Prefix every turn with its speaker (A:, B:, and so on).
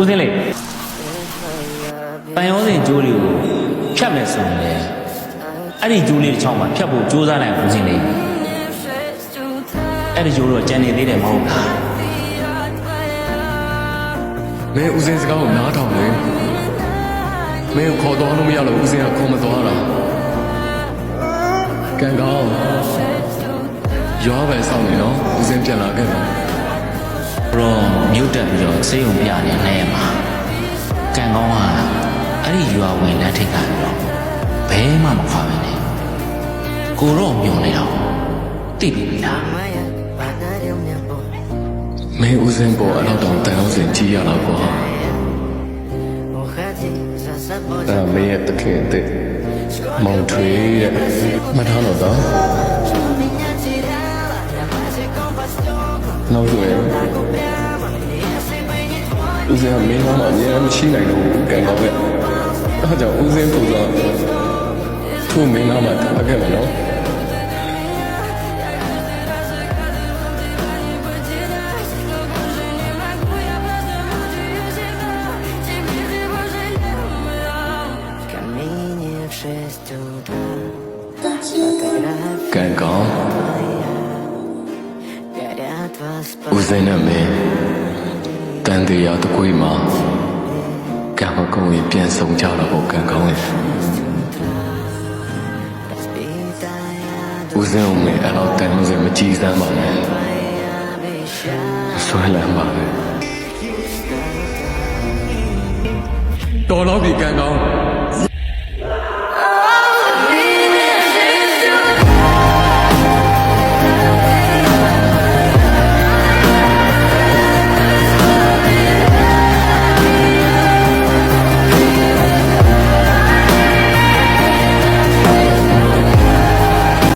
A: ဦးစင်းလေးပန်ရောစင်ကျိုးလေးကိုဖြတ်မယ်ဆိုရင်လေအဲ့ဒီကျိုးလေးတစ်ချောင်းမှာဖြတ်ဖို့ကြိုးစားနိုင်ဦးစင်းလေးအဲ့ဒီကျိုးတော့ကြံနေသေးတယ်မဟုတ်လား
B: မင်းဦးစင်းစကားကိုနားထောင်လေမင်းခေါ်သွားလို့မရလို့ဦးစင်းကခေါ်မသွားတာကံကောင်းရွာပဲစောင့်နေနော်ဦးစင်းပြန်လာခဲ့ပါ
A: တော့မြို့တက်ပြီးတော့စေးုံပြနေနေမှာကံကောင်းကအဲ့ဒီရွာဝင်လမ်းထိပ်ကနေတော့ဘဲမှမခွာပဲနဲ့ကိုတော့မျောနေတော့သိပြီလား
B: မင်းဦးစင်းပေါ်အဲ့တော့တန်အောင်စင်ကြီးရတော့ကွာဒါမင်းရဲ့တခင်တဲ့မောင်ထွေးတဲ့မထားတော့တော့နောက်ဆိုရင်ဦးစင်းကမင်းသားမှအများမရှိနိုင်လို့ကံကောင်းပဲအဲဒါကြောင့်ဦးစင်းပူတော့သူ့မင်းသားမှထားခဲ့မယ်နော်ကံကောင်းဦးစင်းနဲ့မင်းတန်တရားတကွေးမှာကံမကုန်းရင်ပြန်ဆောင်ကြတော့ကံကောင်းရဲ့ဦးစင်းအောင်မင်းအဲ့တော့တန်လို့စမကြည်စမ်းပါနဲ့ဆွဲလန်းပါလေတော်တော့ဒီကံကောင်း